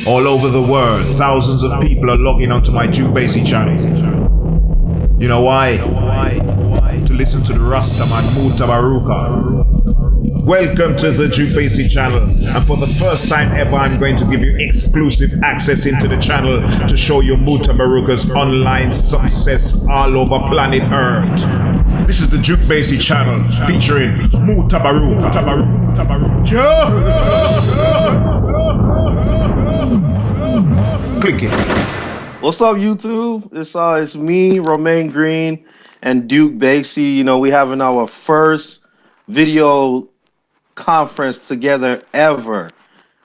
All over the world, thousands of people are logging onto my BAYSEE channel. You know why? To listen to the Rastaman Mutabaruka. Welcome to the BAYSEE channel, and for the first time ever I'm going to give you exclusive access into the channel to show you Mutabaruka's online success all over planet Earth. This is the BAYSEE channel featuring Mutabaruka. Click it. What's up, YouTube? It's me, Romain Green, and BAYSEE. You know, we having our first video conference together ever.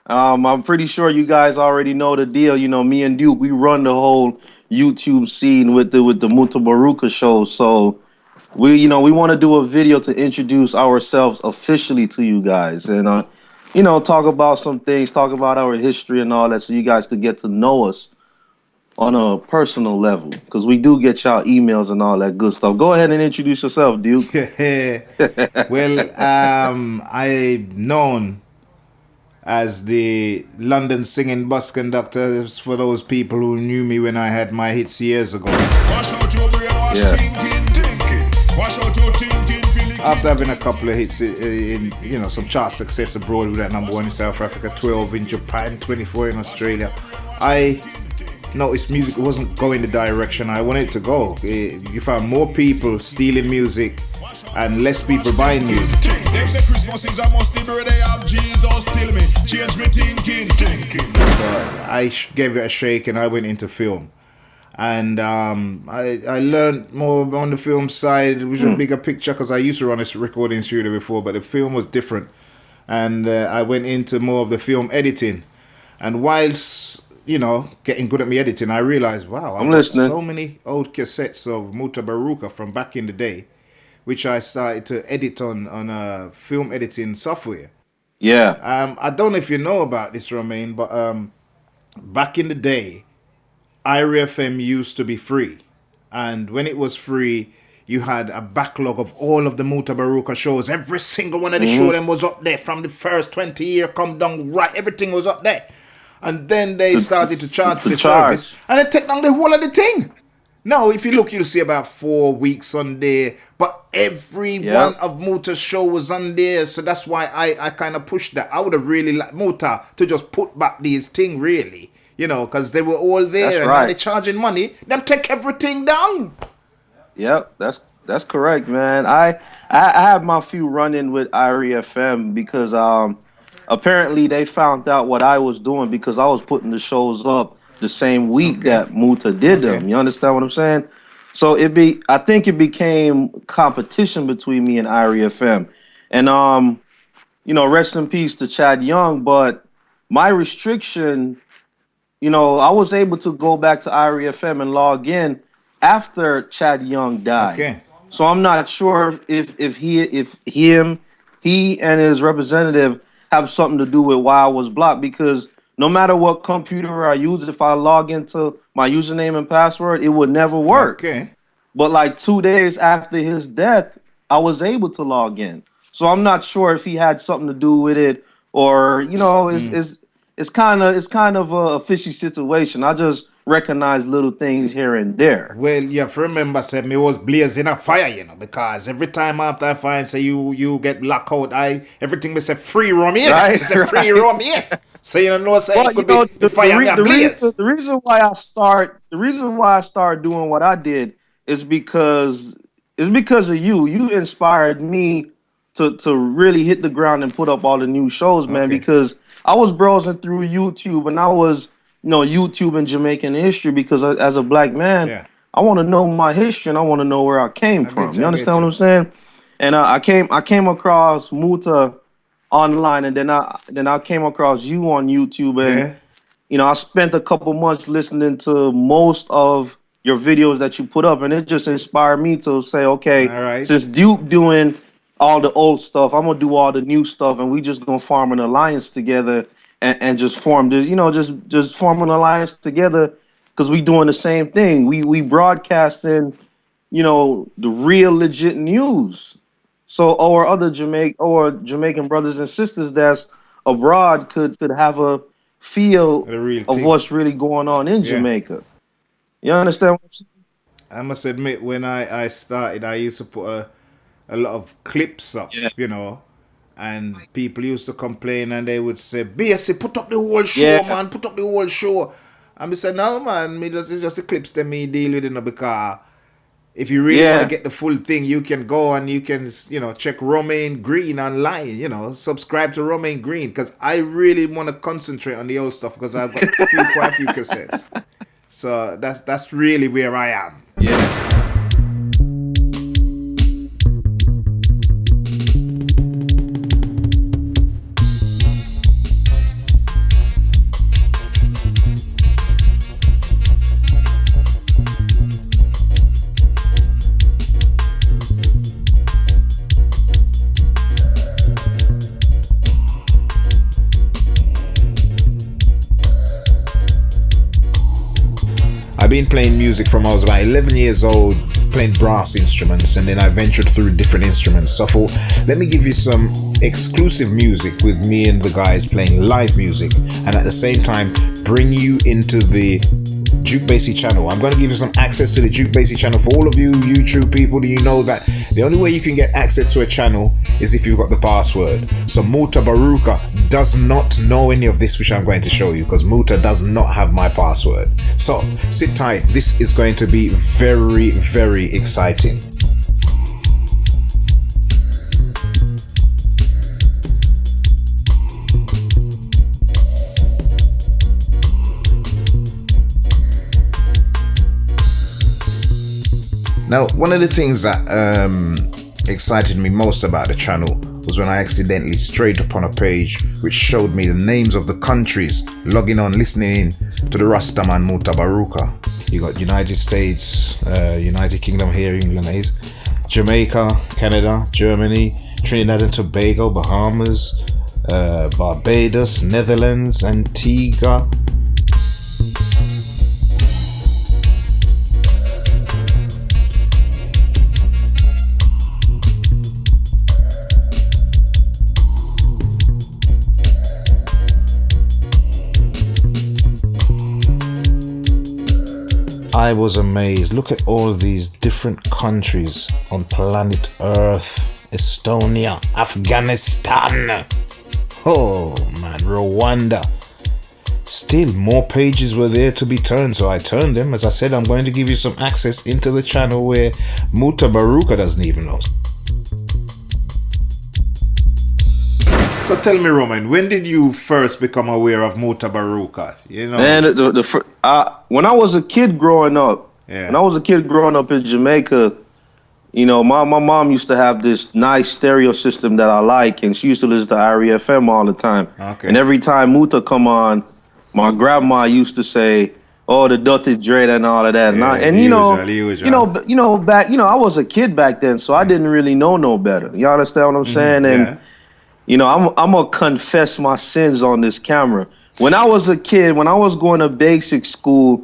I'm pretty sure you guys already know the deal. You know, me and Duke, we run the whole YouTube scene with the Mutabaruka show. So we want to do a video to introduce ourselves officially to you guys, and talk about some things, talk about our history and all that, so you guys could get to know us on a personal level, because we do get y'all emails and all that good stuff. Go ahead and introduce yourself, Duke. Well, I'm known as the London singing bus conductor for those people who knew me when I had my hits years ago. After having a couple of hits in some chart success abroad, with that #1 in South Africa, 12 in Japan, 24 in Australia, I noticed music wasn't going the direction I wanted it to go. You found more people stealing music and less people buying music. So I gave it a shake and I went into film. And I learned more on the film side, which was a bigger picture, because I used to run a recording studio before, but the film was different. And I went into more of the film editing. And whilst getting good at me editing, I realized, wow, I've got so many old cassettes of Mutabaruka from back in the day, which I started to edit on film editing software. Yeah. I don't know if you know about this, Romain, but back in the day, IRFM used to be free. And when it was free, you had a backlog of all of the Mutabaruka shows. Every single one of the show them was up there from the first 20 year come down, right? Everything was up there. And then they started to charge for the service, and they take down the whole of the thing. Now, if you look, you'll see about 4 weeks on there, but every one of Muta's show was on there, so that's why I kind of pushed that. I would have really liked Muta to just put back these thing, really, because they were all there, now they're charging money. Them take everything down. Yep, that's correct, man. I have my few run-in with IRFM because apparently they found out what I was doing, because I was putting the shows up the same week that Muta did them. You understand what I'm saying? So I think it became competition between me and IRFM. And rest in peace to Chad Young, but my restriction, I was able to go back to IRFM and log in after Chad Young died. Okay. So I'm not sure if he and his representative have something to do with why I was blocked, because no matter what computer I use, if I log into my username and password, it would never work. Okay. But like 2 days after his death, I was able to log in. So I'm not sure if he had something to do with it, or it's kind of a fishy situation. I just recognize little things here and there. Well, you have to remember, say, me was blazing a fire, because every time after I find, say, you get locked out, everything me say free roam here. Right, say free roam here. So say it could be the fire me a blaze. The reason why I start doing what I did is because of you. You inspired me to really hit the ground and put up all the new shows, man, because I was browsing through YouTube, and I was YouTube and Jamaican history, because as a black man, I want to know my history, and I want to know where I came from. You understand what I'm saying? And I came across Muta online, and then I came across you on YouTube, and I spent a couple months listening to most of your videos that you put up, and it just inspired me to say, okay, since Duke doing all the old stuff, I'm gonna do all the new stuff, and we just gonna form an alliance together. And just form this, just form an alliance together, because we doing the same thing. We broadcasting, the real legit news. So our other Jamaican brothers and sisters that's abroad could have a feel The real of thing. what's really going on in Yeah. Jamaica. You understand what I'm saying? I must admit, when I started, I used to put a lot of clips up, Yeah. and people used to complain and they would say, BAYSEE, put up the whole show, Yeah. man, put up the whole show. And me say, no, man, it's just the clips that me deal with, because if you really want to Yeah. get the full thing, you can go and you can, check Romain Green online, subscribe to Romain Green, because I really want to concentrate on the old stuff because I've got quite a few cassettes. So that's really where I am. Yeah. I've been playing music from I was about 11 years old, playing brass instruments, and then I ventured through different instruments. So I thought, let me give you some exclusive music with me and the guys playing live music, and at the same time bring you into the Juke BAYSEE channel. I'm going to give you some access to the Juke BAYSEE channel. For all of you YouTube people, do you know that the only way you can get access to a channel is if you've got the password? So Mutabaruka does not know any of this, which I'm going to show you, because Muta does not have my password. So sit tight. This is going to be very, very exciting. Now, one of the things that excited me most about the channel was when I accidentally strayed upon a page which showed me the names of the countries logging on, listening in to the Rastaman Mutabaruka. You got United States, United Kingdom here, England is, Jamaica, Canada, Germany, Trinidad and Tobago, Bahamas, Barbados, Netherlands, Antigua. I was amazed. Look at all these different countries on planet Earth. Estonia, Afghanistan. Oh man, Rwanda. Still more pages were there to be turned, so I turned them. As I said, I'm going to give you some access into the channel where Mutabaruka doesn't even know. So tell me, Roman, when did you first become aware of Mutabaruka? Man, when I was a kid growing up, in Jamaica, my mom used to have this nice stereo system that I like, and she used to listen to Irie FM all the time. Okay. And every time Muta come on, my grandma used to say, "Oh, the Dirty Dread" and all of that. Yeah, And I was a kid back then, so I didn't really know no better. You understand what I'm saying? And I'm gonna confess my sins on this camera. When I was a kid, when I was going to basic school,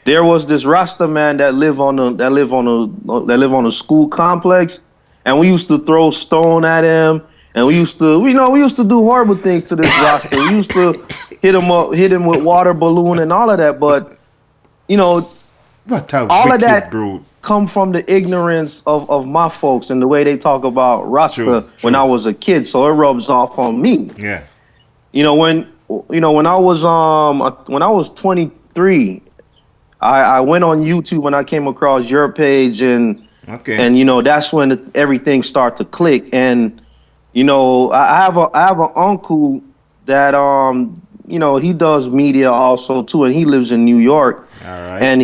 there was this Rasta man that lived on a school complex, and we used to throw stone at him, and we used to do horrible things to this Rasta. We used to hit him with water balloon and all of that. But what a all wicked of that brood. come from the ignorance of my folks and the way they talk about Rasta when I was a kid. So it rubs off on me. Yeah. When I was 23, I went on YouTube and I came across your page, and that's when everything started to click. And I have an uncle that he does media also too, and he lives in New York. All right. And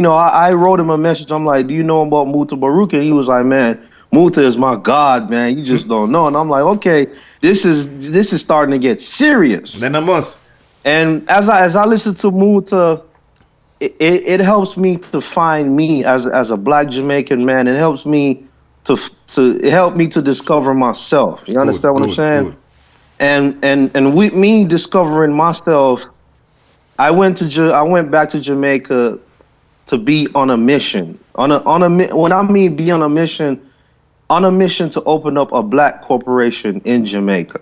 I wrote him a message. I'm like, "Do you know about Mutabaruka?" And he was like, "Man, Muta is my God, man. You just don't know." And I'm like, "Okay, this is starting to get serious." Then I must. And as I listen to Muta, it helps me to find me as a Black Jamaican man. It helps me to discover myself. You understand what I'm saying? Good. And with me discovering myself, I went back to Jamaica to be on a mission. When I mean be on a mission to open up a Black corporation in Jamaica.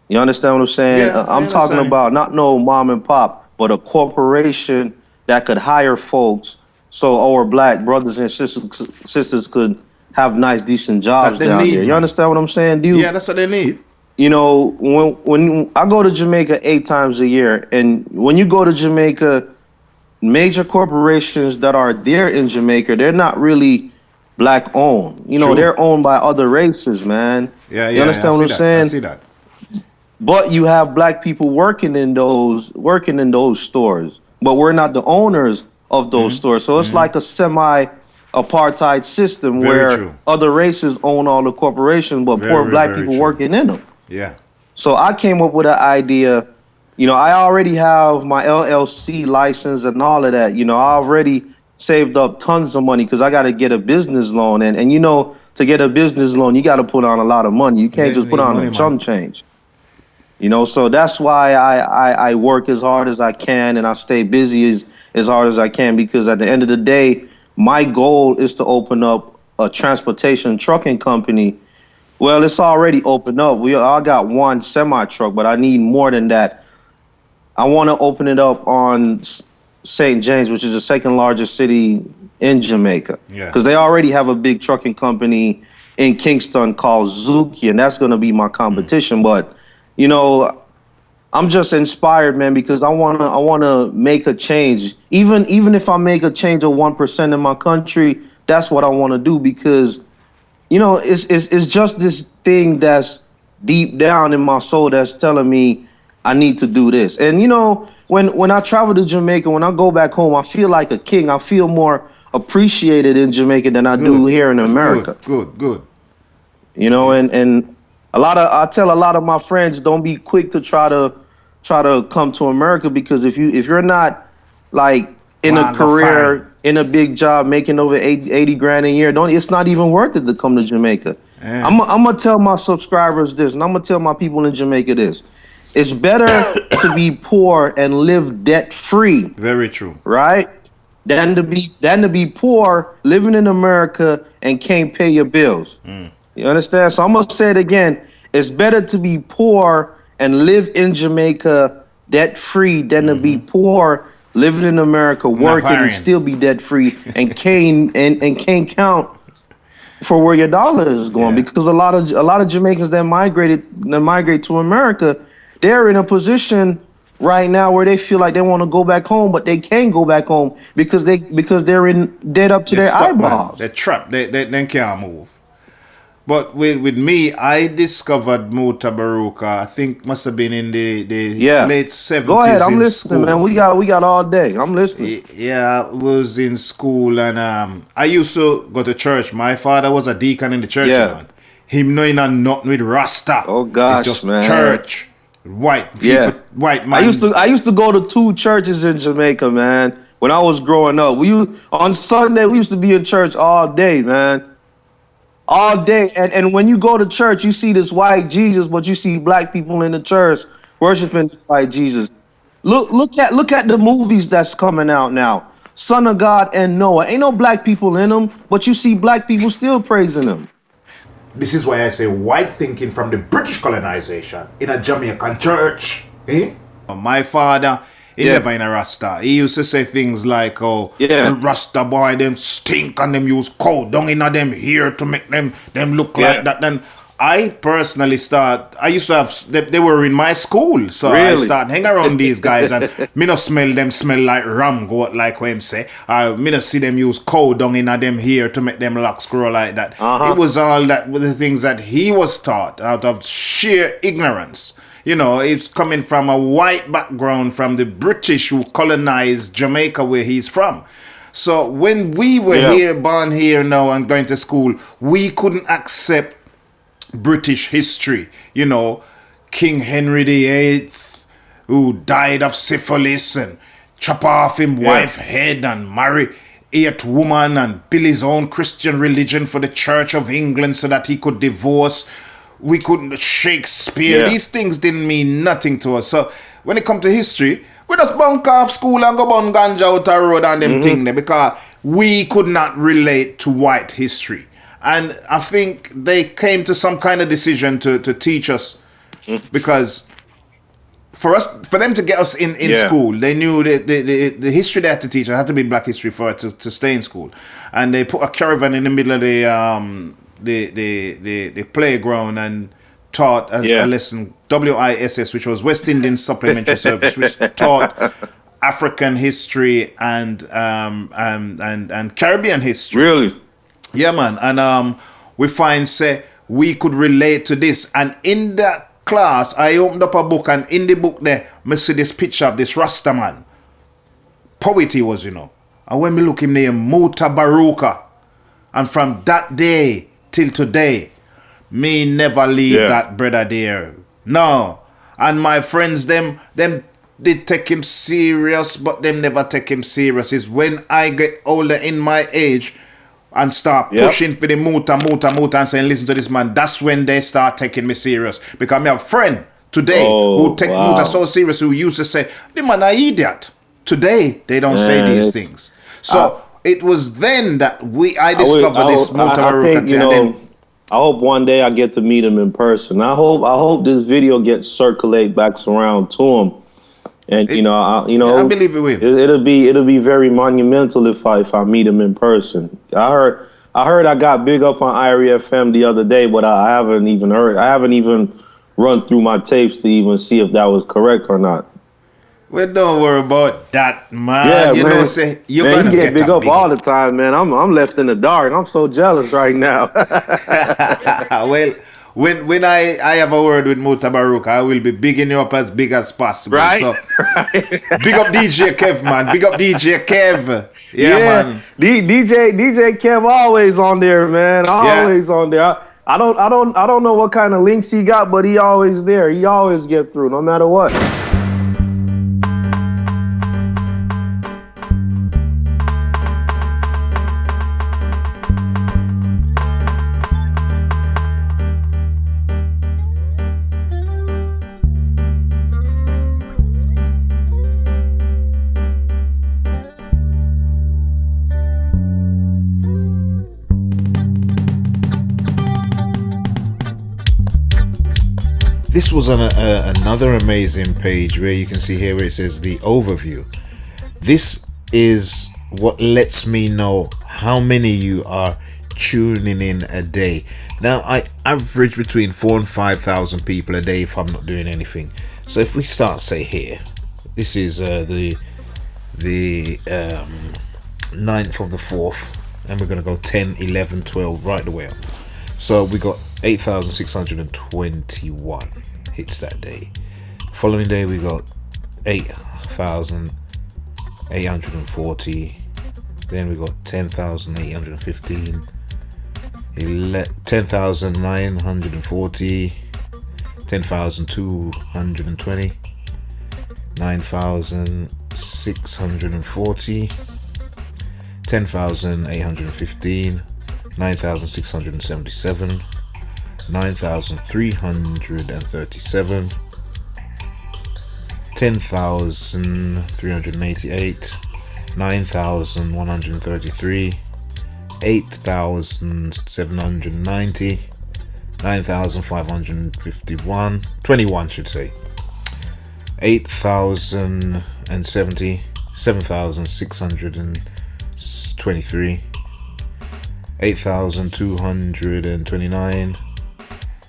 You understand what I'm saying? Yeah, I I'm talking understand it. about not no mom and pop, but a corporation that could hire folks so our black brothers and sisters could have nice, decent That jobs they down there. need, You man. understand what I'm saying? Do Yeah, you, that's what they need. when I go to Jamaica 8 times a year, and when you go to Jamaica, major corporations that are there in Jamaica, they're not really black owned. True. They're owned by other races, man. Yeah, You yeah, I understand what see I'm that. I saying? see that. But you have black people working in those stores. But we're not the owners of those stores. So it's like a semi apartheid system Very where true. other races own all the corporations, but poor Very, black very people true. working in them. Yeah. So I came up with an idea. I already have my LLC license and all of that. I already saved up tons of money because I got to get a business loan. And to get a business loan, you got to put on a lot of money. You Yeah, can't you just put need on a money, man. chum change. So that's why I work as hard as I can and I stay busy as hard as I can because at the end of the day, my goal is to open up a transportation trucking company. Well, it's already opened up. I got one semi truck, but I need more than that. I want to open it up on St. James, which is the second largest city in Jamaica, Yeah. because they already have a big trucking company in Kingston called Zuki, and that's going to be my competition. But you know, I'm just inspired, man, because I wanna make a change. Even if I make a change of 1% in my country, that's what I want to do because it's just this thing that's deep down in my soul that's telling me I need to do this. And when I travel to Jamaica, when I go back home, I feel like a king. I feel more appreciated in Jamaica than I do Good. here in Good. America. Good. Good. You know, Yeah. and I tell a lot of my friends, don't be quick to try to come to America because if you're not like in a Land of foreign. career in a big job making over 80 grand a year, don't it's not even worth it to come to Jamaica. Yeah. I'm gonna tell my subscribers this, and I'm gonna tell my people in Jamaica this. It's better to be poor and live debt free, Very true. right? Than to be poor living in America and can't pay your bills. You understand? So I'm gonna say it again. It's better to be poor and live in Jamaica debt free than to be poor living in America Not working and foreign. still be debt free and can't count for where your dollar is going Yeah. because a lot of Jamaicans that migrate to America, they're in a position right now where they feel like they want to go back home, but they can't go back home because they're in debt up to They're their stuck, man. They're eyeballs. trapped. They can't move. But with me, I discovered Mutabaruka, I think must have been in the Yeah. late Go ahead. 70s I'm in listening, man. school. We got all day. I'm listening. Yeah, I was in school and I used to go to church. My father was a deacon in the church, you Yeah. know. Him knowing nothing with Rasta. Oh It's gosh, just man. church. White people, Yeah. white I used to man. I used to go to two churches in Jamaica, man. When I was growing up, on Sunday we used to be in church all day, man. All day. And when you go to church, you see this white Jesus, but you see black people in the church worshiping this white Jesus. Look at the movies that's coming out now. Son of God and Noah. Ain't no black people in them, but you see black people still praising them. This is why I say white thinking from the British colonization in a Jamaican church. Eh? My father, he Yeah. never in a Rasta. He used to say things like, oh, Yeah. Rasta boy, them stink and them use cow dung in them here to make them look like Yeah. that. Then I personally I used to have, they were in my school. So I Really? start hang around these guys and me no smell them smell like ram goat like what him say. Me no see them use cow dung in them here to make them locks grow like that. It Uh-huh. was all that with the things that he was taught out of sheer ignorance. It's coming from a white background from the British who colonized Jamaica where he's from. So when we were Yeah. here, born here now and going to school, we couldn't accept British history. King Henry VIII, who died of syphilis and chop off him Yeah. wife head and marry 8 woman and build his own Christian religion for the Church of England so that he could divorce. We couldn't Shakespeare. Yeah. These things didn't mean nothing to us. So when it comes to history, we just bunk off school and go bun ganja out the road and them thing there because we could not relate to white history. And I think they came to some kind of decision to teach us because for them to get us in Yeah. school, they knew the history they had to teach. It had to be Black history for it to stay in school, and they put a caravan in the middle of the playground and taught a lesson, WISS, which was West Indian Supplementary Service, which taught African history and Caribbean history. Really? Yeah, man. And we find say we could relate to this. And in that class, I opened up a book, and in the book there, I see this picture of this Rasta man. Poet he was, you know. And when me look him name, Mutabaruka. And from that day till today, me never leave that brother there. No. And my friends, them did take him serious, but them never take him serious. Is when I get older in my age and start pushing for the muta and saying, listen to this man, that's when they start taking me serious. Because I have a friend today who take muta so serious, who used to say, the man an idiot. Today, they don't say these things. So it was then that I discovered this Mutabaruka thing. I hope one day I get to meet him in person. I hope this video gets circulate back around to him. And I believe it will. It'll be very monumental if I meet him in person. I heard I got big up on Irie FM the other day, but I haven't even run through my tapes to even see if that was correct or not. Well, don't worry about that, man. Yeah, you man. know, say you're man, gonna you get big up all the time, man. I'm left in the dark. I'm so jealous right now. Well, when I have a word with Mutabaruka, I will be bigging you up as big as possible. Right? So big up DJ Kev, man. Big up DJ Kev. Yeah, man. DJ Kev always on there, man. Always on there. I don't know what kind of links he got, but he always there. He always get through, no matter what. This was on another amazing page where you can see here where it says the overview. This is what lets me know how many you are tuning in a day. Now I average between 4,000 and 5,000 people a day if I'm not doing anything. So if we start, say here, this is the 9th of the 4th, and we're going to go 10, 11, 12 right the way up. So we got 8,621 hits that day. Following day we got 8,840. Then we got 10,815, 10,940, 10,220, 9,640, 10,815, 9,677, 9,337, 10,388, 9,133, 8,790, 9,551, 21 should say, 8,070, 7,623, 8,229,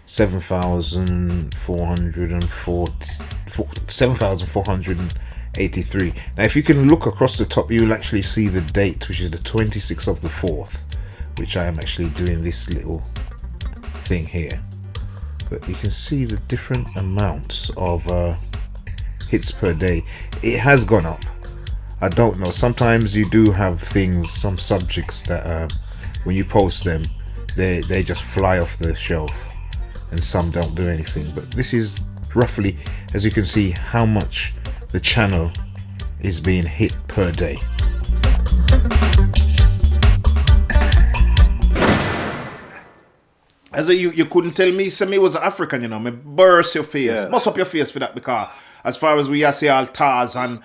7,483. Now if you can look across the top, you'll actually see the date, which is the 26th of the 4th, which I am actually doing this little thing here. But you can see the different amounts of hits per day. It has gone up. I don't know, sometimes you do have things, some subjects that when you post them, they just fly off the shelf, and some don't do anything. But this is roughly, as you can see, how much the channel is being hit per day. As you couldn't tell me, say me was African, you know, me burst your face, bust up your face for that, because as far as we are see all Tars and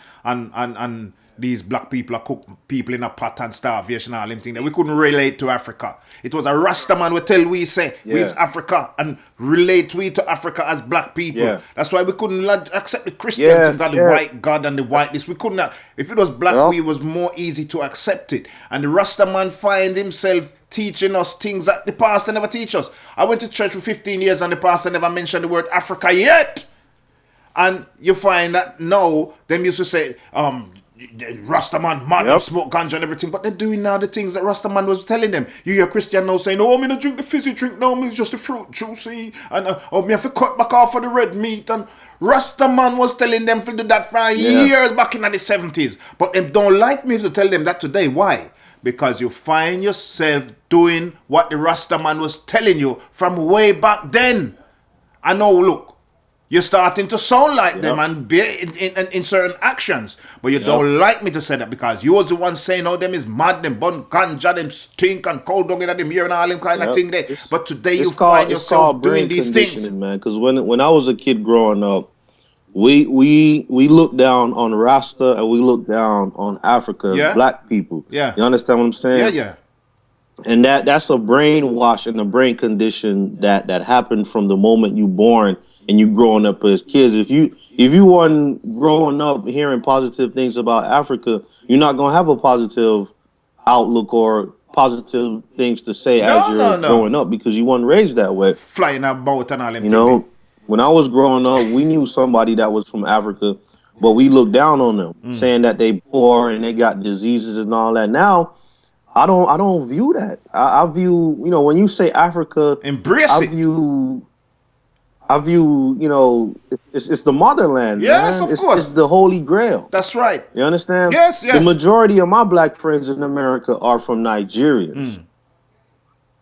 these black people are cook people in a pot and starvation and all them things. We couldn't relate to Africa. It was a Rasta man we tell we say we is Africa and relate we to Africa as black people. Yeah. That's why we couldn't accept the Christian thing, got the white God and the whiteness. We couldn't. If it was black, we was more easy to accept it. And the Rasta man find himself teaching us things that the pastor never teach us. I went to church for 15 years and the pastor never mentioned the word Africa yet. And you find that now, them used to say, Rastaman, man, smoke ganja and everything, but they're doing now the things that Rastaman was telling them. You hear Christian now saying, oh, me not drink the fizzy drink, no, me just the fruit juicy, and me have to cut back off of the red meat, and Rastaman was telling them to do that for years back in the 70s, but them don't like me to tell them that today. Why? Because you find yourself doing what the Rastaman was telling you from way back then. I know, look, you're starting to sound like them and be in certain actions. But you don't like me to say that because you was the one saying, oh, them is mad, them bun ganja, them stink and cold dog in them here and all them kind of thing there. But today you find yourself doing these things. Man, because when I was a kid growing up, we looked down on Rasta and we looked down on Africa as black people. Yeah. You understand what I'm saying? Yeah. And that's a brainwash and a brain condition that happened from the moment you born and you growing up as kids. If you weren't growing up hearing positive things about Africa, you're not gonna have a positive outlook or positive things to say as you're growing up because you weren't raised that way. Flying about and all them. You know, when I was growing up, we knew somebody that was from Africa, but we looked down on them, saying that they poor and they got diseases and all that. Now, I don't view that. I view, you know, when you say Africa, embrace it. I view, you know, it's the motherland. Yes, man. of course. It's the Holy Grail. That's right. You understand? Yes. The majority of my black friends in America are from Nigeria.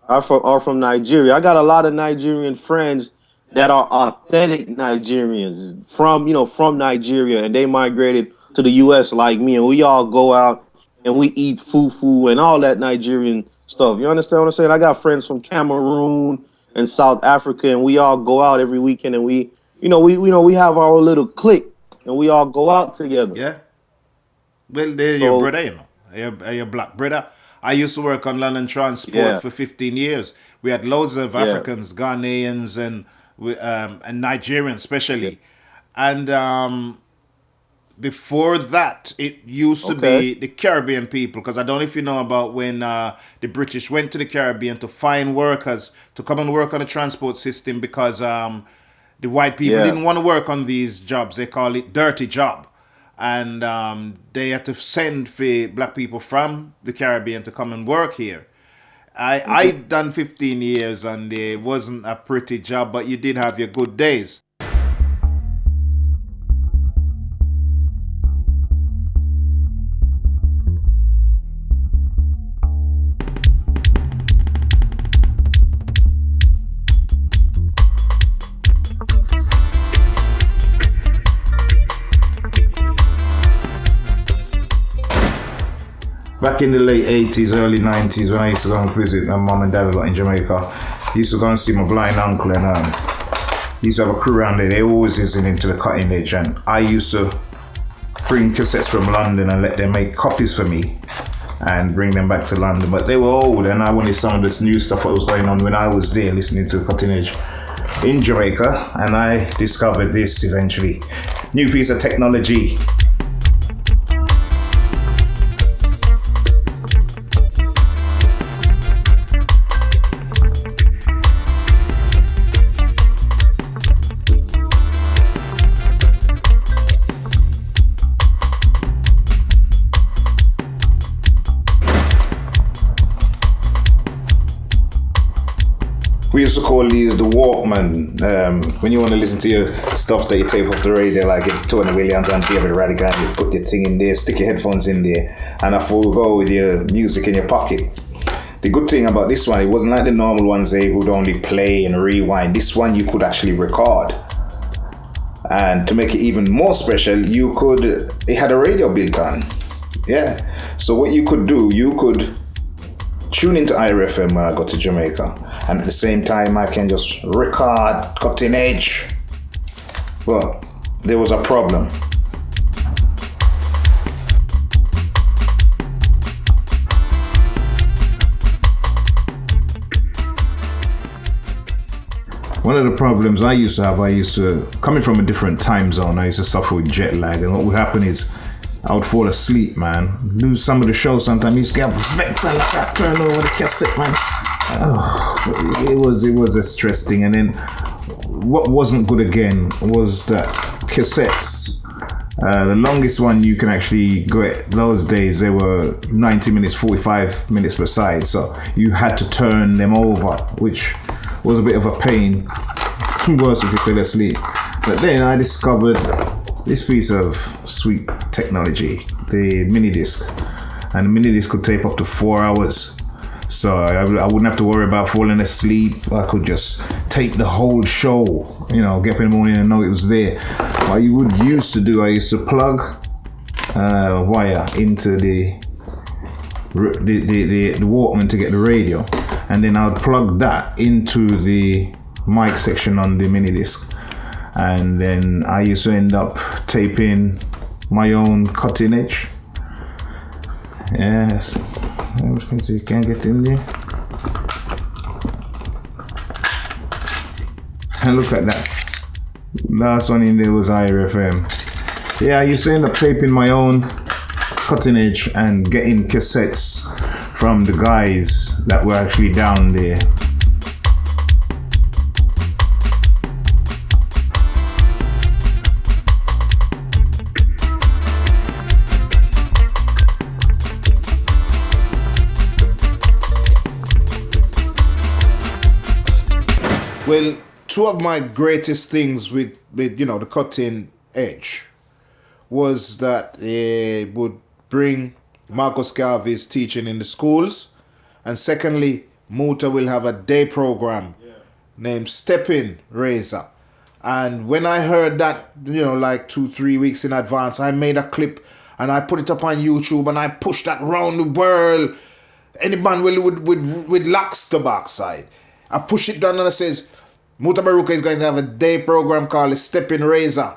Are from Nigeria. I got a lot of Nigerian friends that are authentic Nigerians from Nigeria, and they migrated to the U.S. like me, and we all go out and we eat fufu and all that Nigerian stuff. You understand what I'm saying? I got friends from Cameroon and South Africa, and we all go out every weekend, and we have our little clique, and we all go out together. Yeah. Well, they're your brother, you know. Your black brother. I used to work on London Transport for 15 years. We had loads of Africans, Ghanaians, and Nigerians especially. And before that, it used to be the Caribbean people, because I don't know if you know about when the British went to the Caribbean to find workers to come and work on the transport system because the white people didn't want to work on these jobs. They call it dirty job. And they had to send for black people from the Caribbean to come and work here. I done 15 years and it wasn't a pretty job, but you did have your good days. Back in the late 80s, early 90s, when I used to go and visit my mom and dad a lot in Jamaica, I used to go and see my blind uncle, and he used to have a crew around there. They always listening to the cutting edge, and I used to bring cassettes from London and let them make copies for me and bring them back to London. But they were old, and I wanted some of this new stuff that was going on when I was there listening to the cutting edge in Jamaica, and I discovered this eventually. New piece of technology. We used to call these the Walkman. When you want to listen to your stuff that you tape off the radio, like Tony Williams and David Radigan, you put your thing in there, stick your headphones in there, and off you go with your music in your pocket. The good thing about this one, it wasn't like the normal ones they would only play and rewind. This one you could actually record. And to make it even more special, it had a radio built on. Yeah. So what you could do, you could tune into IRFM when I go to Jamaica. And at the same time, I can just record cutting edge. Well, there was a problem. One of the problems I used to have, coming from a different time zone, I used to suffer with jet lag. And what would happen is I would fall asleep, man. Lose some of the show sometimes. I used to get vexed and like that, turn over the cassette, man. Oh, it was a stress thing. And then what wasn't good again was that cassettes. The longest one you can actually go at those days, they were 90 minutes, 45 minutes per side. So you had to turn them over, which was a bit of a pain. Worse if you fell asleep. But then I discovered this piece of sweet technology, the mini disc. And the mini disc could tape up to 4 hours. So I wouldn't have to worry about falling asleep. I could just tape the whole show, get up in the morning and know it was there. What I used to plug wire into the Walkman to get the radio. And then I would plug that into the mic section on the mini disc. And then I used to end up taping my own cutting edge. Yes. You can see, can't get in there. And look at that. Last one in there was IRFM. Yeah, I used to end up taping my own cutting edge and getting cassettes from the guys that were actually down there. Well, two of my greatest things with the cutting edge was that it would bring Marcus Garvey's teaching in the schools, and secondly, Muta will have a day program named Steppin Razor. And when I heard that, like 2-3 weeks in advance, I made a clip and I put it up on YouTube and I pushed that round the world. Any man with locks to backside. I push it down and I says, Mutabaruka is going to have a day program called Steppin Razor.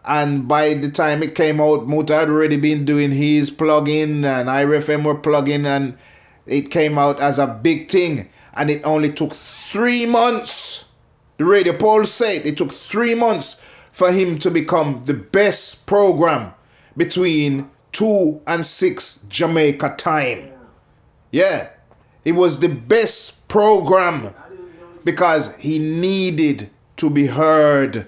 And by the time it came out, Muta had already been doing his plugin and IRFM were plugging, and it came out as a big thing. And it only took 3 months. The radio poll said it took 3 months for him to become the best program between 2 and 6 Jamaica time. Yeah, it was the best program because he needed to be heard.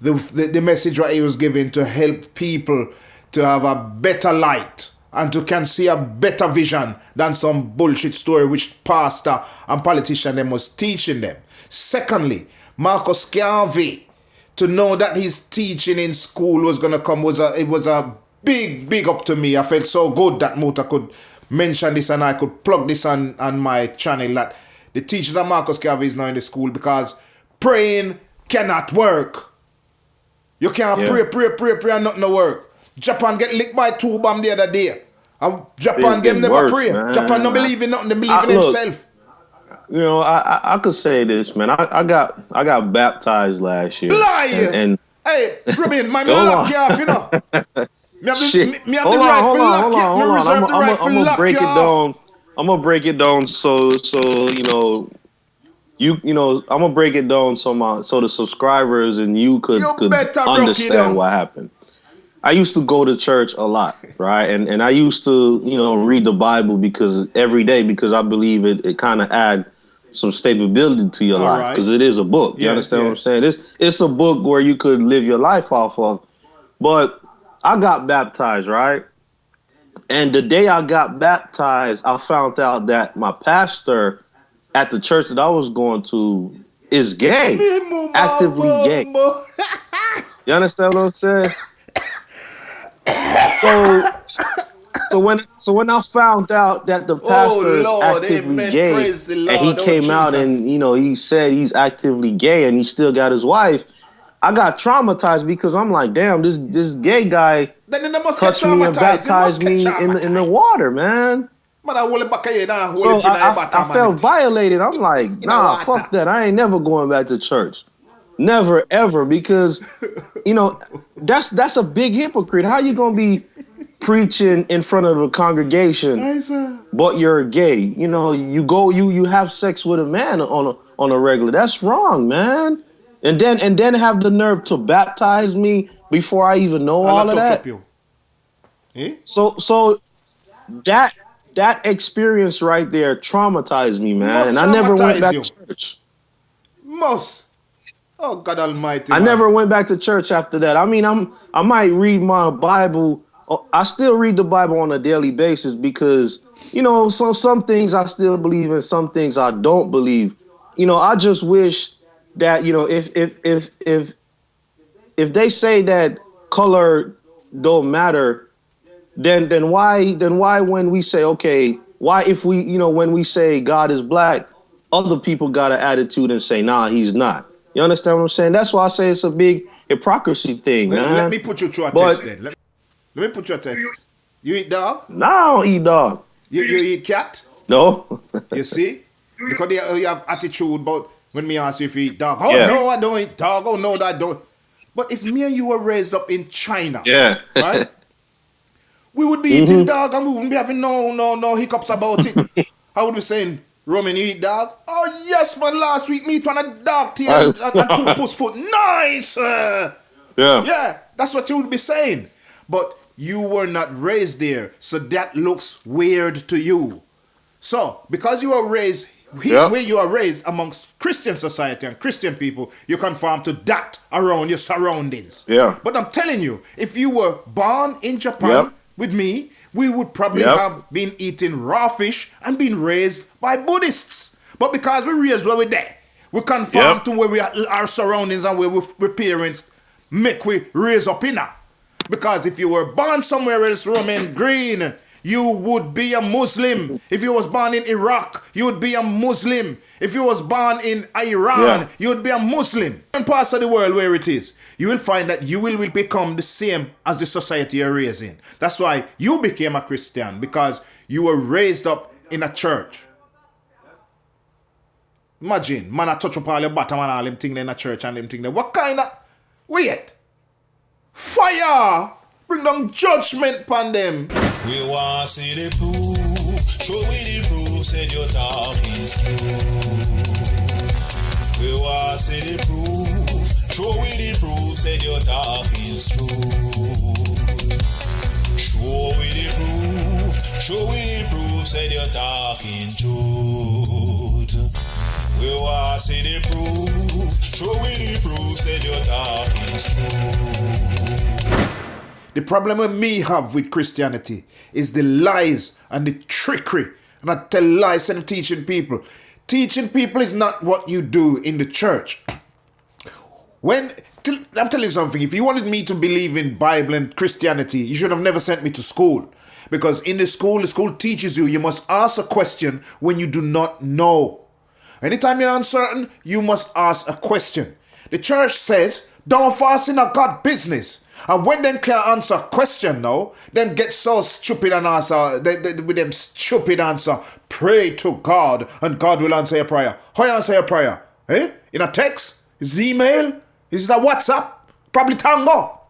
The message that he was giving to help people to have a better light and to can see a better vision than some bullshit story which pastor and politician them was teaching them. Secondly, Marcus Garvey, to know that his teaching in school was gonna come was a big up to me. I felt so good that Muta could mention this and I could plug this on my channel, that the teachers of Marcus Garvey is now in the school, because praying cannot work. You can't pray and nothing no work. Japan get licked by 2 bombs the other day. And Japan them never worse, pray. Man. Japan don't believe in nothing, they believe in themselves. I could say this, man. I got baptized last year. Lie! And hey, Robin, my lock you off, Me have the right for lock you off. Me reserve the right for lock you off. I'm gonna break it down so I'm gonna break it down so the subscribers and you could understand what happened. I used to go to church a lot, right? And I used to, read the Bible every day because I believe it kind of add some stability to your life, because it is a book. You understand what I'm saying? It's a book where you could live your life off of. But I got baptized, right? And the day I got baptized, I found out that my pastor at the church that I was going to is gay, actively gay. You understand what I'm saying? So when I found out that the pastor is actively gay, and he came out and he said he's actively gay and he still got his wife, I got traumatized because I'm like, damn, this gay guy touched me and baptized me in the water, man. So I felt violated. I'm like, nah, fuck that. I ain't never going back to church. Never, ever. Because, that's a big hypocrite. How you going to be preaching in front of a congregation, but you're gay. You know, you have sex with a man on a regular. That's wrong, man. And then have the nerve to baptize me before I even know I'll all of touch that. up you. Eh? So that experience right there traumatized me, man. Must And I never went traumatize back you. to church. Must. Oh God Almighty. I man. never went back to church after that. I mean, I might read my Bible. I still read the Bible on a daily basis because, you know, some things I still believe in, some things I don't believe. You know, I just wish that, you know, if they say that color don't matter, then why when we say, okay, why if we, you know, when we say God is black, other people got an attitude and say, nah, he's not. You understand what I'm saying? That's why I say it's a big hypocrisy thing, Well, man. let me put you through a But- test then. Let me put you a test. You eat dog? Nah, I don't eat dog. You eat cat? No. You see? Because you have attitude about when me ask you if you eat dog. Oh Yeah. no, I don't eat dog. Oh no, I don't. But if me and you were raised up in China, Yeah. right? We would be eating dog and we wouldn't be having no hiccups about it. How would we saying, Roman, you eat dog? Oh yes, man, last week me eat one a dog tail and two puss foot. Nice! Yeah. Yeah, that's what you would be saying. But you were not raised there, so that looks weird to you. So, because you are raised Yep. where you are raised amongst Christian society and Christian people, you conform to that around your surroundings. Yeah. But I'm telling you, if you were born in Japan Yep. with me, we would probably Yep. have been eating raw fish and been raised by Buddhists. But because we raised where we're there, we conform Yep. to where we are, our surroundings and where we parents make we raise up in now. Because if you were born somewhere else, Roman green, you would be a Muslim. If you was born in Iraq, you would be a Muslim. If you was born in Iran, Yeah. you would be a Muslim. In parts of the world where it is, you will find that you will become the same as the society you're raised in. That's why you became a Christian, because you were raised up in a church. Imagine, man, I touch up all your bottom and all them thing in a church and them thing there. What kind of... Wait. Fire! Bring down judgment upon them. We want to see the proof. Show me the proof, said your talk is true. We want to see the proof. Show me the proof, said your talk is true. Show me the proof. Show me the proof, said your talk is truth. We want to see the proof. Show me the proof, said your talk is true. The problem with me have with Christianity is the lies and the trickery. And I tell lies and teaching people. Teaching people is not what you do in the church. I'm telling you something. If you wanted me to believe in Bible and Christianity, you should have never sent me to school. Because in the school teaches you must ask a question when you do not know. Anytime you're uncertain, you must ask a question. The church says, don't fast in a God business. And when them can't answer a question now, them get so stupid and answer, with them stupid answer, pray to God and God will answer your prayer. How you answer your prayer? Eh? In a text? Is it email? Is it a WhatsApp? Probably Tango.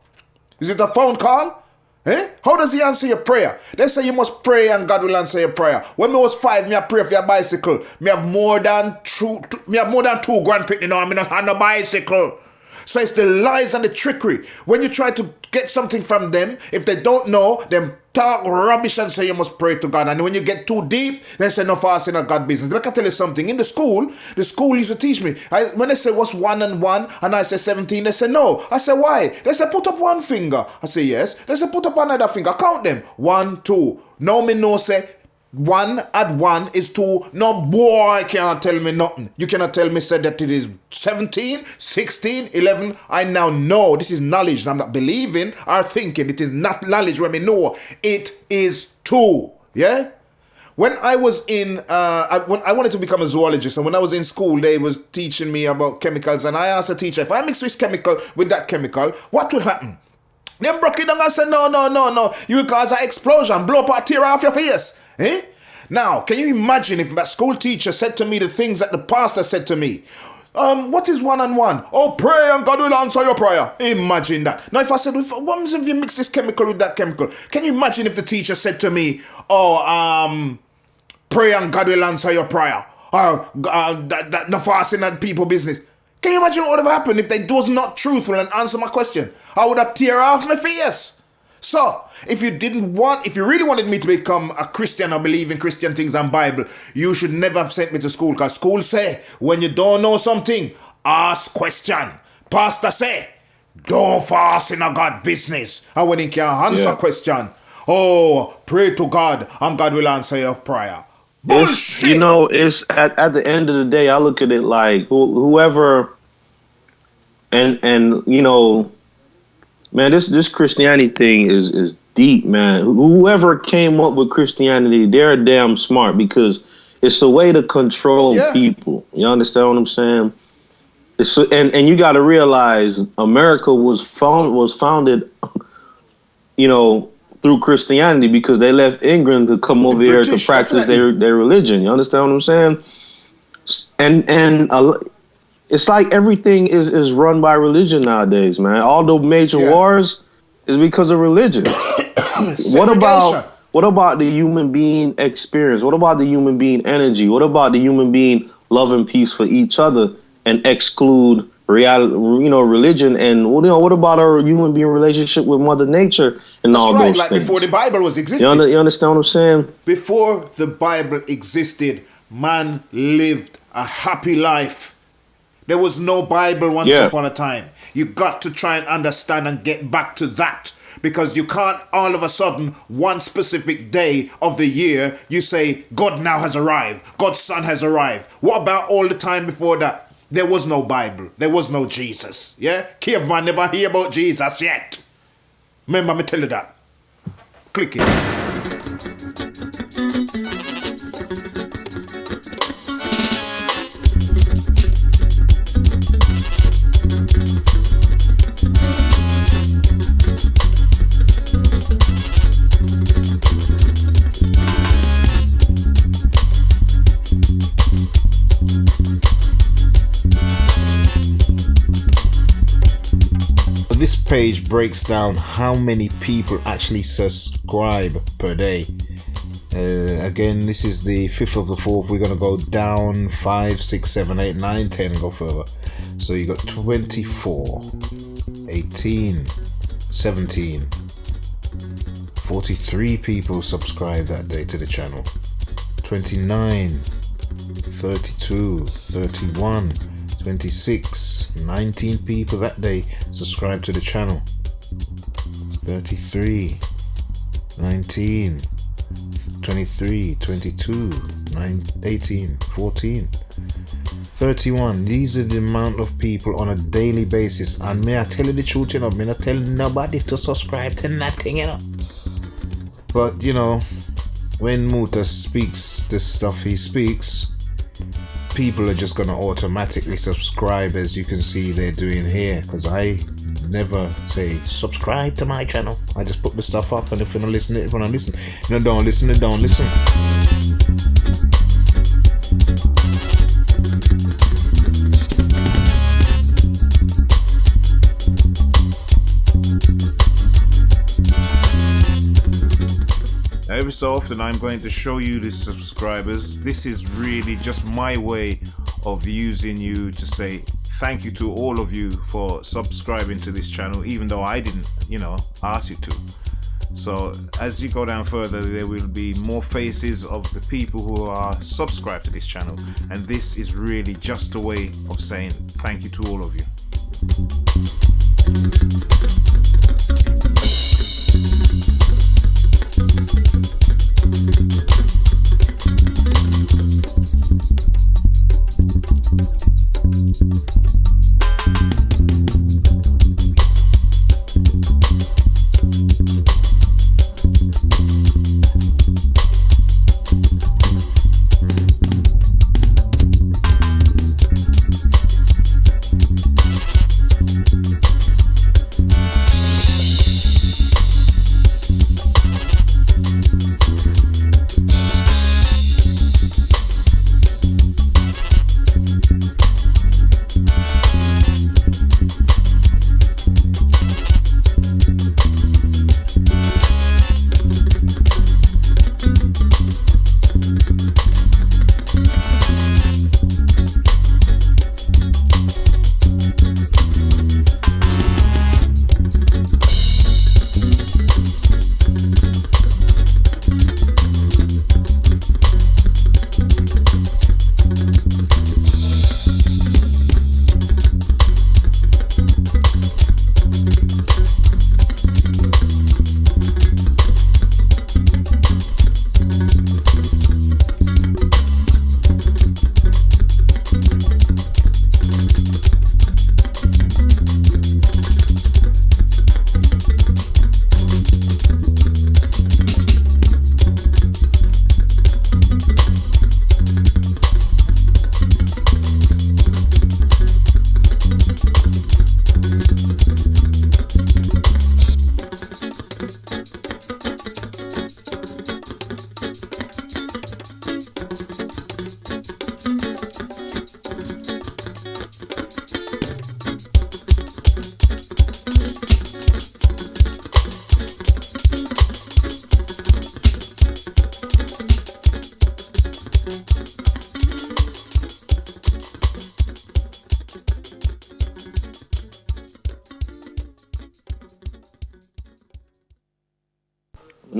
Is it a phone call? Eh? How does he answer your prayer? They say you must pray and God will answer your prayer. When me was 5, me I pray for your bicycle. Me have more than 2 grandpicking now. I'm not on a bicycle. So it's the lies and the trickery. When you try to get something from them, if they don't know, them talk rubbish and say you must pray to God. And when you get too deep, they say no fasting or God business. But I can tell you something. In the school used to teach me. When they say what's 1 and 1, and I say 17, they say no. I say why? They say put up one finger. I say yes. They say put up another finger. Count them. 1, 2. Now me no say 1 add 1 is 2. No boy cannot tell me nothing. You cannot tell me say that it is 17, 16, 11. I now know this is knowledge. I'm not believing or thinking. It is not knowledge when me know it is 2. Yeah. When I was when I wanted to become a zoologist, and when I was in school, they was teaching me about chemicals, and I asked the teacher, if I mix this chemical with that chemical, what would happen? Them broke it down and said, no. You will cause an explosion, blow up or tear off your face. Eh? Now, can you imagine if my school teacher said to me the things that the pastor said to me? What is 1 and 1? Oh, pray and God will answer your prayer. Imagine that. Now, if I said, what happens if you mix this chemical with that chemical? Can you imagine if the teacher said to me, pray and God will answer your prayer. Or that no fasting and people business. Can you imagine what would have happened if they was not truthful and answer my question? I would have tear off my face. So, if you really wanted me to become a Christian or believe in Christian things and Bible, you should never have sent me to school, because school say, when you don't know something, ask question. Pastor say, don't fast in a God business. And when he can't answer question, pray to God and God will answer your prayer. Bullshit! It's at the end of the day, I look at it like whoever, and man, this Christianity thing is deep, man. Whoever came up with Christianity, they're damn smart, because it's a way to control people. You understand what I'm saying? And you got to realize America was founded, through Christianity, because they left England to come over here to practice their religion. You understand what I'm saying? And it's like everything is run by religion nowadays, man. All the major wars is because of religion. What about the human being experience? What about the human being energy? What about the human being love and peace for each other, and exclude religion? And what about our human being relationship with Mother Nature and all those things? Before the Bible was existed. You understand what I'm saying? Before the Bible existed, man lived a happy life. There was no Bible once upon a time. You got to try and understand and get back to that. Because you can't all of a sudden, one specific day of the year, you say, God now has arrived. God's son has arrived. What about all the time before that? There was no Bible. There was no Jesus. Yeah? Caveman never hear about Jesus yet. Remember me tell you that. Click it. This page breaks down how many people actually subscribe per day. Again, this is the 5th of the 4th. We're going to go down 5, 6, 7, 8, 9, 10 and go further. So you got 24, 18, 17, 43 people subscribed that day to the channel. 29, 32, 31, 26, 19 people that day subscribed to the channel. 33, 19, 23, 22, 18, 14, 31. These are the amount of people on a daily basis. And may I tell you the truth, me not tell nobody to subscribe to nothing, But when Muta speaks the stuff he speaks, people are just gonna automatically subscribe, as you can see they're doing here, because I never say subscribe to my channel. I just put the stuff up, and if you don't listen, don't listen. Don't listen. Every so often I'm going to show you the subscribers. This is really just my way of using you to say thank you to all of you for subscribing to this channel, even though I didn't, ask you to. So as you go down further, there will be more faces of the people who are subscribed to this channel, and this is really just a way of saying thank you to all of you.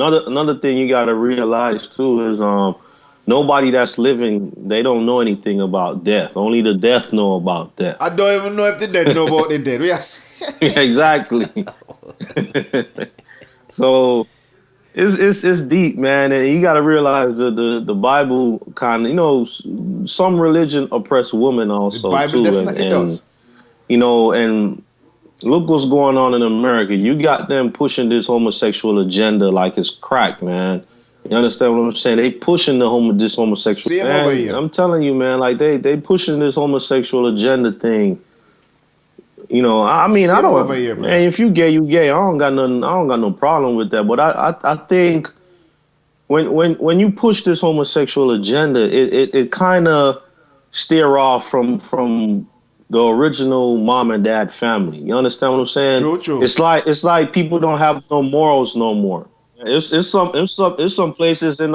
another thing you gotta realize too is nobody that's living, they don't know anything about death. Only the death know about death. I don't even know if the dead know about the dead. Yes. Exactly. So it's deep, man, and you got to realize the Bible kind of, some religion oppress women The also Bible too, definitely does. and look what's going on in America. You got them pushing this homosexual agenda like it's crack, man. You understand what I'm saying? They pushing this homosexual. Same Man, over here. I'm telling you, man, like they pushing this homosexual agenda thing. I mean, I Same over don't, here, man. brother. If you gay, you gay. I don't got nothing. I don't got no problem with that. But I think when you push this homosexual agenda, it kind of steer off from the original mom and dad family. You understand what I'm saying? True. It's like people don't have no morals no more. It's some places in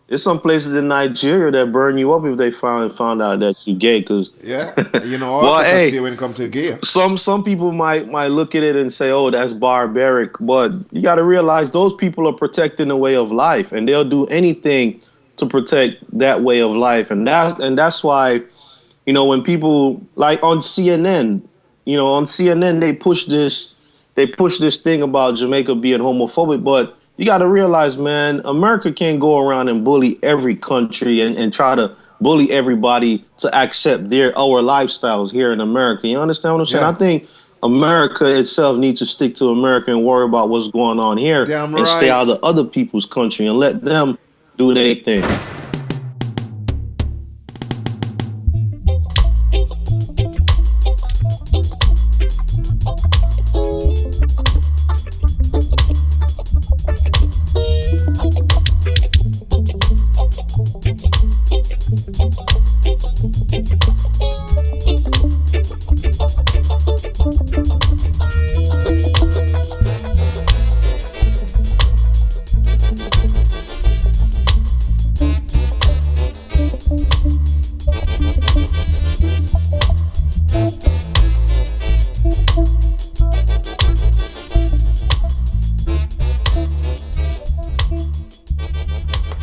it's some places in Nigeria that burn you up if they found out that you gay. Cause Yeah. You know, well, Africa hey, see when it comes to gay. some people might look at it and say, "Oh, that's barbaric," but you got to realize those people are protecting a way of life, and they'll do anything to protect that way of life, and that's why, when people like on CNN, they push this thing about Jamaica being homophobic, but you got to realize, man, America can't go around and bully every country and try to bully everybody to accept our lifestyles here in America. You understand what I'm saying? Yeah. I think America itself needs to stick to America and worry about what's going on here Damn and stay out right. of other people's country and let them do their thing.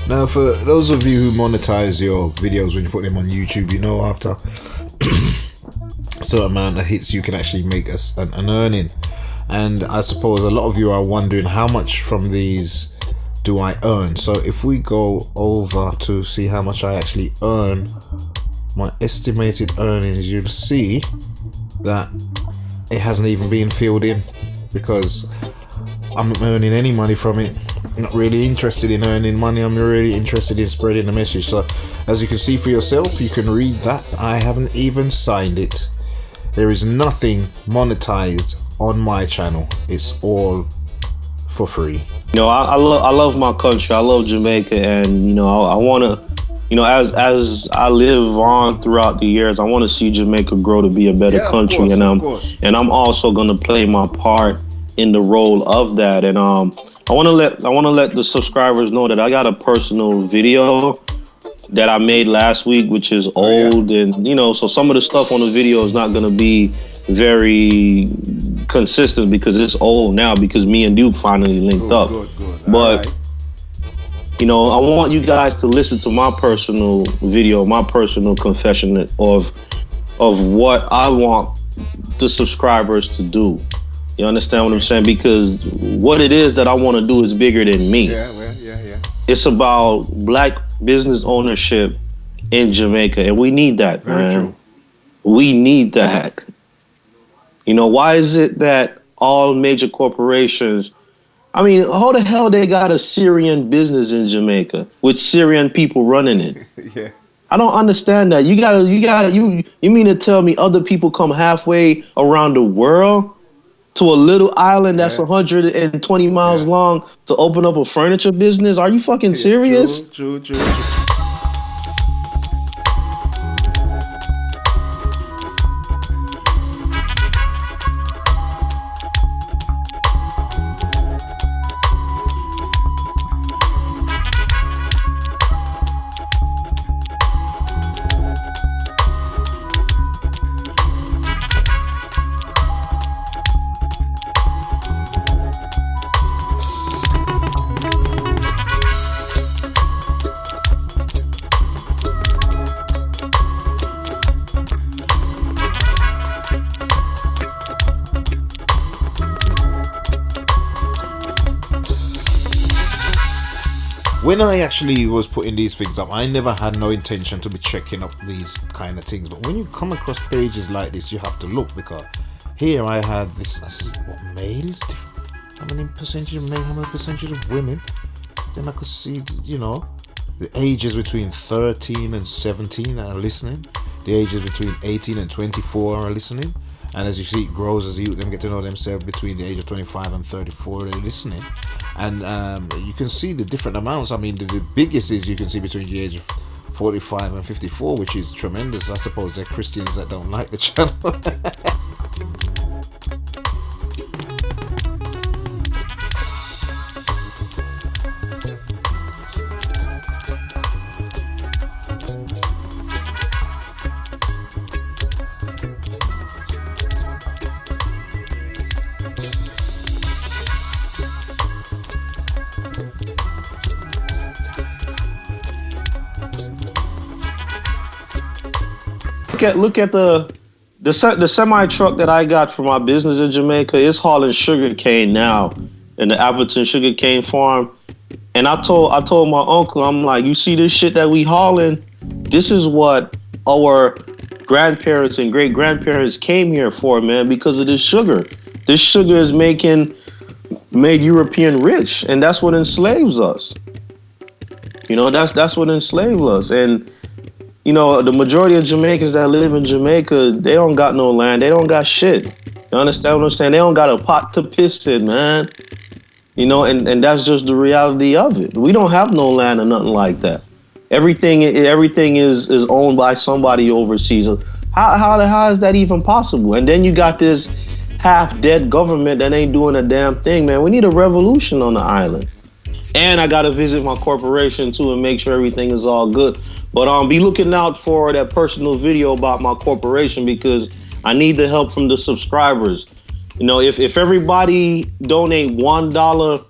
Now, for those of you who monetize your videos when you put them on YouTube, after a certain amount of hits, you can actually make an earning. And I suppose a lot of you are wondering, how much from these do I earn? So if we go over to see how much I actually earn, my estimated earnings, you'll see that it hasn't even been filled in, because I'm not earning any money from it. I'm not really interested in earning money. I'm really interested in spreading the message. So as you can see for yourself, you can read that I haven't even signed it. There is nothing monetized on my channel. It's all for free. I love my country. I love Jamaica, and I want to, as I live on throughout the years, I want to see Jamaica grow to be a better country, of course. And I'm also going to play my part in the role of that. And I want to let the subscribers know that I got a personal video that I made last week, which is old, and so some of the stuff on the video is not going to be very consistent because it's old now, because me and Duke finally linked up. Good. But I want you guys to listen to my personal video, my personal confession of what I want the subscribers to do. You understand what I'm saying? Because what it is that I want to do is bigger than me. Yeah. It's about black business ownership in Jamaica, and we need that, Very man. true. We need that. Why is it that all major corporations, I mean, how the hell they got a Syrian business in Jamaica with Syrian people running it? Yeah. I don't understand that. You mean to tell me other people come halfway around the world to a little island that's 120 miles long to open up a furniture business? Are you fucking serious? True. when I actually was putting these things up, I never had no intention to be checking up these kind of things. But when you come across pages like this, you have to look, because here I had this, what, males? How many percentage of men, how many percentage of women? Then I could see, you know, the ages between 13 and 17 are listening. The ages between 18 and 24 are listening. And as you see, it grows as you them get to know themselves between the age of 25 and 34, they're listening. And you can see the different amounts. I mean, the biggest is you can see between the age of 45 and 54, which is tremendous. I suppose they're Christians that don't like the channel. Look at the semi truck that I got for my business in Jamaica. It's hauling sugar cane now in the Appleton sugar cane farm. And I told my uncle, I'm like, you see this shit that we hauling? This is what our grandparents and great grandparents came here for, man, because of this sugar. This sugar is made European rich, and that's what enslaves us. You know, that's what enslaved us. And you know, the majority of Jamaicans that live in Jamaica, they don't got no land. They don't got shit. You understand what I'm saying? They don't got a pot to piss in, man. You know, and that's just the reality of it. We don't have no land or nothing like that. Everything is owned by somebody overseas. How is that even possible? And then you got this half-dead government that ain't doing a damn thing, man. We need a revolution on the island. And I got to visit my corporation, too, and make sure everything is all good. But be looking out for that personal video about my corporation, because I need the help from the subscribers. You know, if everybody donate $1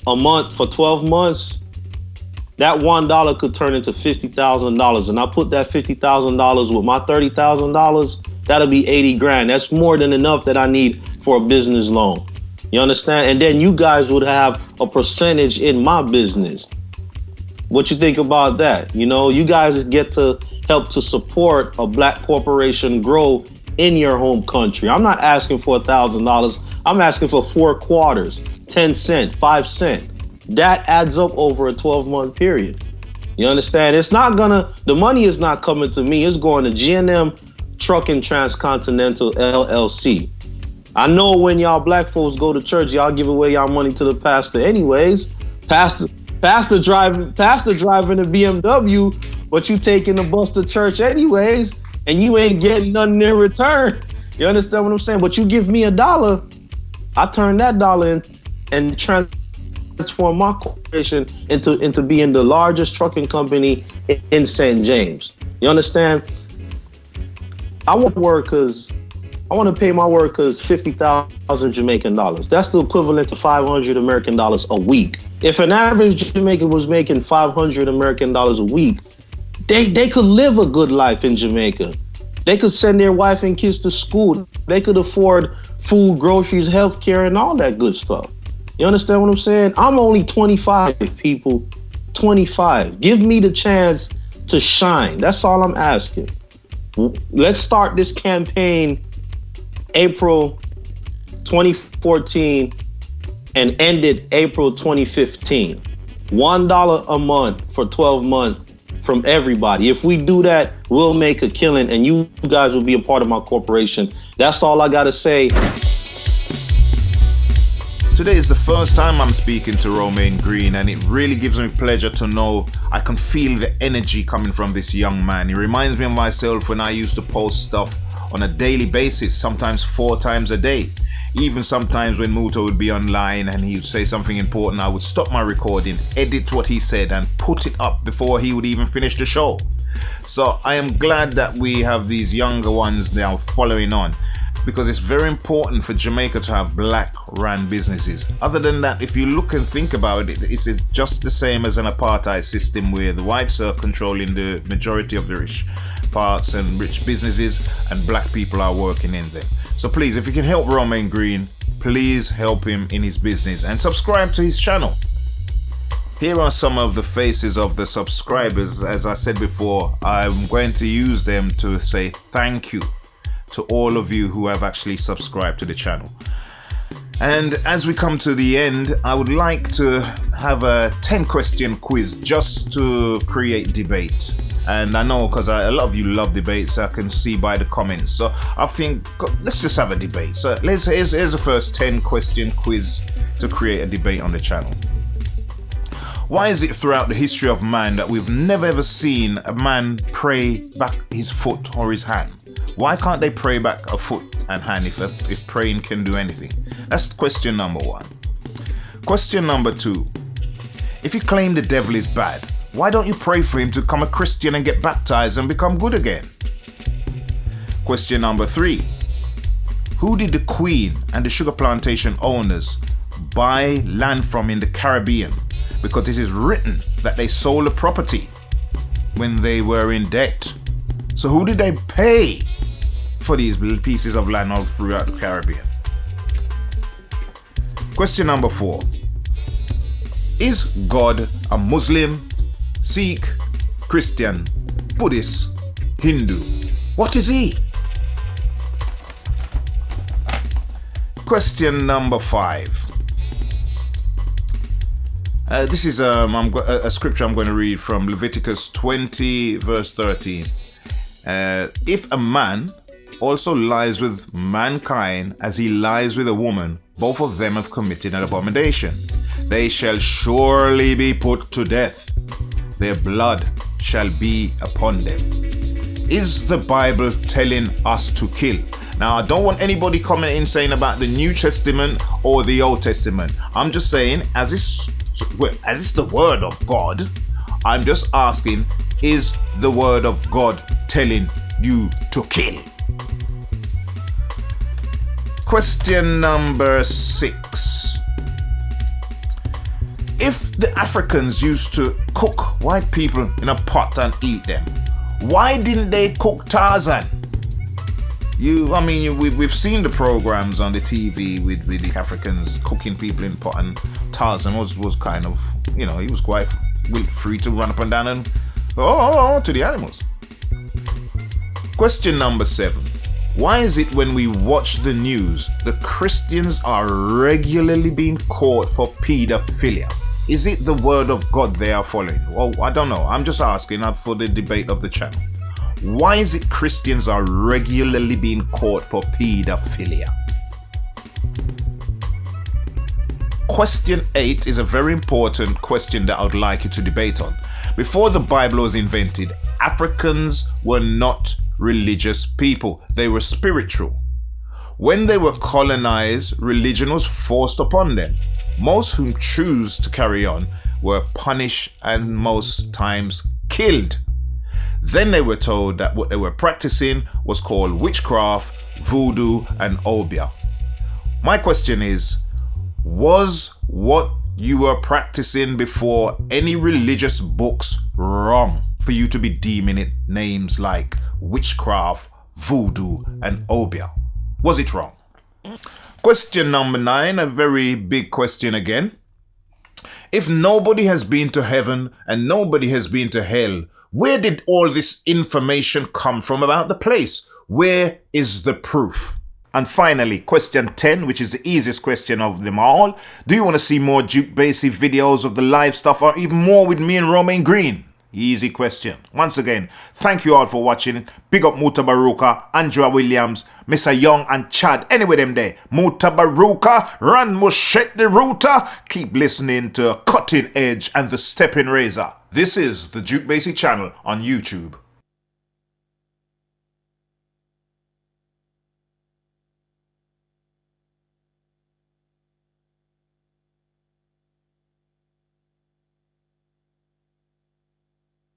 a month for 12 months, that $1 could turn into $50,000. And I put that $50,000 with my $30,000, that'll be 80 grand. That's more than enough that I need for a business loan. You understand? And then you guys would have a percentage in my business. What you think about that? You know, you guys get to help to support a black corporation grow in your home country. I'm not asking for $1,000. I'm asking for 4 quarters, 10 cents, 5 cents. That adds up over a 12-month period. You understand? The money is not coming to me. It's going to G&M Trucking Transcontinental LLC. I know when y'all black folks go to church, y'all give away y'all money to the pastor anyways. Pastor driving a BMW, but you taking the bus to church anyways, and you ain't getting nothing in return. You understand what I'm saying? But you give me $1, I turn that dollar in and transform my corporation into being the largest trucking company in St. James. You understand? I want to pay my workers 50,000 Jamaican dollars. That's the equivalent to 500 American dollars a week. If an average Jamaican was making 500 American dollars a week, they could live a good life in Jamaica. They could send their wife and kids to school. They could afford food, groceries, healthcare, and all that good stuff. You understand what I'm saying? I'm only 25, people. 25. Give me the chance to shine. That's all I'm asking. Let's start this campaign April 2014 and end it April 2015. $1 a month for 12 months from everybody. If we do that, we'll make a killing, and you guys will be a part of my corporation. That's all I gotta say. Today is the first time I'm speaking to Romain Green, and it really gives me pleasure to know I can feel the energy coming from this young man. He reminds me of myself when I used to post stuff on a daily basis, sometimes 4 times a day. Even sometimes when Muta would be online and he would say something important, I would stop my recording, edit what he said, and put it up before he would even finish the show. So I am glad that we have these younger ones now following on, because it's very important for Jamaica to have black-run businesses. Other than that, if you look and think about it, it's just the same as an apartheid system where the whites are controlling the majority of the rich parts and rich businesses, and black people are working in them. So please, if you can help Romain Green, please help him in his business and subscribe to his channel. Here are some of the faces of the subscribers. As I said before, I'm going to use them to say thank you to all of you who have actually subscribed to the channel. And as we come to the end, I would like to have a 10-question quiz just to create debate. And I know because a lot of you love debates, I can see by the comments. So I think let's just have a debate. So here's the first 10-question quiz to create a debate on the channel. Why is it throughout the history of man that we've never ever seen a man pray back his foot or his hand? Why can't they pray back a foot and hand if praying can do anything? That's question number 1. Question number 2. If you claim the devil is bad, why don't you pray for him to become a Christian and get baptized and become good again? Question number 3. Who did the Queen and the sugar plantation owners buy land from in the Caribbean? Because it is written that they sold the property when they were in debt. So who did they pay for these pieces of land all throughout the Caribbean? Question number 4. Is God a Muslim, Sikh, Christian, Buddhist, Hindu? What is he? Question number 5. This is a scripture I'm going to read from Leviticus 20 verse 13. If a man also lies with mankind as he lies with a woman, both of them have committed an abomination. They shall surely be put to death. Their blood shall be upon them. Is the Bible telling us to kill? Now, I don't want anybody coming in saying about the New Testament or the Old Testament. I'm just saying, as it's the word of God, I'm just asking, is the word of God telling you to kill? Question number 6. If the Africans used to cook white people in a pot and eat them, why didn't they cook Tarzan? We've seen the programs on the TV with the Africans cooking people in pot, and Tarzan was kind of, he was quite free to run up and down and to the animals. Question number 7. Why is it when we watch the news, the Christians are regularly being caught for pedophilia? Is it the word of God they are following? Oh, I don't know. I'm just asking for the debate of the channel. Why is it Christians are regularly being caught for pedophilia? Question 8 is a very important question that I would like you to debate on. Before the Bible was invented, Africans were not religious people. They were spiritual. When they were colonized, religion was forced upon them. Most whom choose to carry on were punished and most times killed. Then they were told that what they were practicing was called witchcraft, voodoo, and obia. My question is, was what you were practicing before any religious books wrong for you to be deeming it names like witchcraft, voodoo, and obia? Was it wrong? Question number 9, a very big question again. If nobody has been to heaven and nobody has been to hell, where did all this information come from about the place? Where is the proof? And finally, question 10, which is the easiest question of them all. Do you want to see more Duke BAYSEE videos of the live stuff or even more with me and Romain Green? Easy question. Once again, thank you all for watching. Big up Mutabaruka, Andrea Williams, Mr. Young and Chad. Anyway, them there. Mutabaruka, run Mushet the Router. Keep listening to Cutting Edge and the Steppin Razor. This is the Duke BAYSEE channel on YouTube.